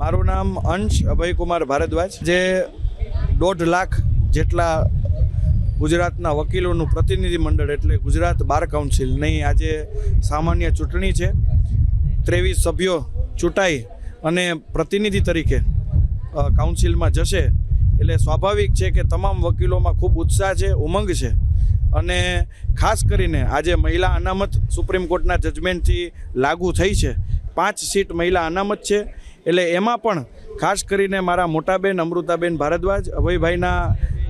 મારું નામ અંશ અભયકુમાર ભારદ્વાજ, જે 1.5 લાખ જેટલા ગુજરાતના વકીલોનું પ્રતિનિધિ મંડળ એટલે ગુજરાત બાર કાઉન્સિલની આજે સામાન્ય ચૂંટણી છે. 23 સભ્યો ચૂંટાઈ અને પ્રતિનિધિ તરીકે કાઉન્સિલમાં જશે એટલે સ્વાભાવિક છે કે તમામ વકીલોમાં ખૂબ ઉત્સાહ છે, ઉમંગ છે. અને ખાસ કરીને આજે મહિલા અનામત સુપ્રીમ કોર્ટના જજમેન્ટથી લાગુ થઈ છે. 5 સીટ મહિલા અનામત છે એટલે એમાં પણ ખાસ કરીને મારા મોટાબેન અમૃતાબેન ભારદ્વાજ, અભયભાઈના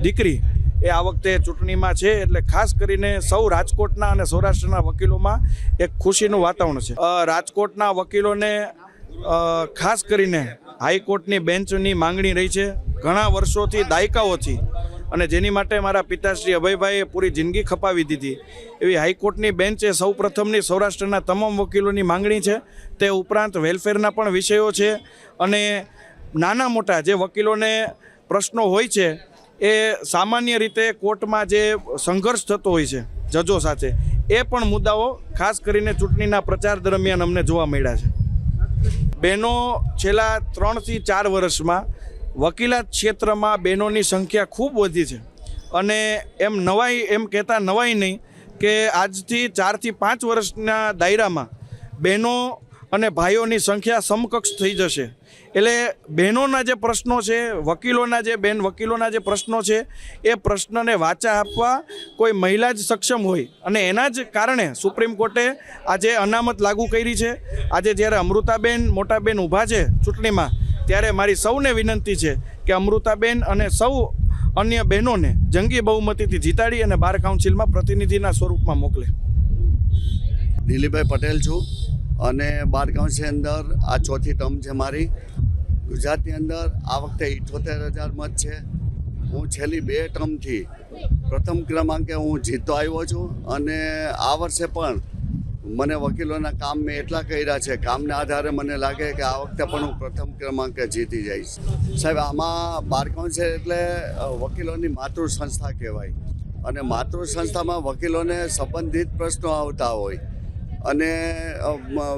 દીકરી એ આ વખતે ચૂંટણીમાં છે. એટલે ખાસ કરીને સૌ રાજકોટના અને સૌરાષ્ટ્રના વકીલોમાં એક ખુશીનું વાતાવરણ છે. રાજકોટના વકીલોને ખાસ કરીને હાઈકોર્ટની બેન્ચની માંગણી રહી છે ઘણા વર્ષોથી, દાયકાઓથી, અને જેની માટે મારા પિતાશ્રી અભયભાઈએ પૂરી જિંદગી ખપાવી દીધી એવી હાઈકોર્ટની બેન્ચ એ સૌ પ્રથમની સૌરાષ્ટ્રના તમામ વકીલોની માંગણી છે. તે ઉપરાંત વેલફેરના પણ વિષયો છે અને નાના મોટા જે વકીલોને પ્રશ્નો હોય છે એ સામાન્ય રીતે કોર્ટમાં જે સંઘર્ષ થતો હોય છે જજો સાથે, એ પણ મુદ્દાઓ ખાસ કરીને ચૂંટણીના પ્રચાર દરમિયાન અમને જોવા મળ્યા છે. બહેનો છેલ્લા 3 થી 4 વર્ષમાં વકીલાત ક્ષેત્રમાં બહેનોની સંખ્યા ખૂબ વધી છે અને એમ કહેતા નવાઈ નહીં કે આજથી 4 થી 5 વર્ષના દાયરામાં બહેનો અને ભાઈઓની સંખ્યા સમકક્ષ થઈ જશે. એટલે બહેનોના જે પ્રશ્નો છે, વકીલોના જે પ્રશ્નો છે એ પ્રશ્નને વાચા આપવા કોઈ મહિલા જ સક્ષમ હોય અને એના જ કારણે સુપ્રીમ કોર્ટે આજે અનામત લાગુ કરી છે. આજે જ્યારે અમૃતાબેન મોટાબેન ઊભા છે ચૂંટણીમાં, ત્યારે મારી સૌને વિનંતી છે કે અમૃતાબેન અને સૌ અન્ય બહેનોને જંગી બહુમતીથી જીતાડી અને બાર કાઉન્સિલમાં પ્રતિનિધિના સ્વરૂપમાં મોકલે. દિલીપભાઈ પટેલ છું અને બાર કાઉન્સિલ અંદર આ 4થી ટર્મ છે મારી. ગુજરાતની અંદર આ વખતે 78,000 મત છે. હું છેલ્લી 2 ટર્મથી પ્રથમ ક્રમાંકે હું જીતતો આવ્યો છું અને આ વર્ષે પણ મને વકીલોના કામ મેં એટલા કર્યા છે, કામના આધારે મને લાગે કે આ વખતે પણ હું પ્રથમ ક્રમાંકે જીતી જઈશ. સાહેબ, આમાં બાર કાઉન્સિલ એટલે વકીલોની માતૃ સંસ્થા કહેવાય અને માતૃ સંસ્થામાં વકીલોને સંબંધિત પ્રશ્નો આવતા હોય અને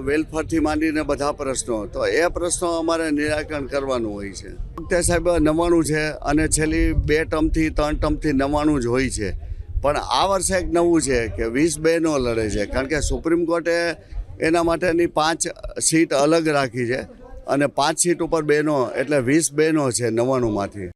વેલફેરથી માંડીને બધા પ્રશ્નો, તો એ પ્રશ્નો અમારે નિરાકરણ કરવાનું હોય છે. વખતે સાહેબ 99 છે અને છેલ્લી 2 ટર્મથી 3 ટર્મથી 99 જ હોય છે. પણ આ વર્ષે એક નવું છે કે 20 બહેનો લડે છે, કારણ કે સુપ્રીમ કોર્ટે એના માટેની 5 સીટ અલગ રાખી છે અને 5 સીટ ઉપર બહેનો એટલે 20 બહેનો છે 99માંથી.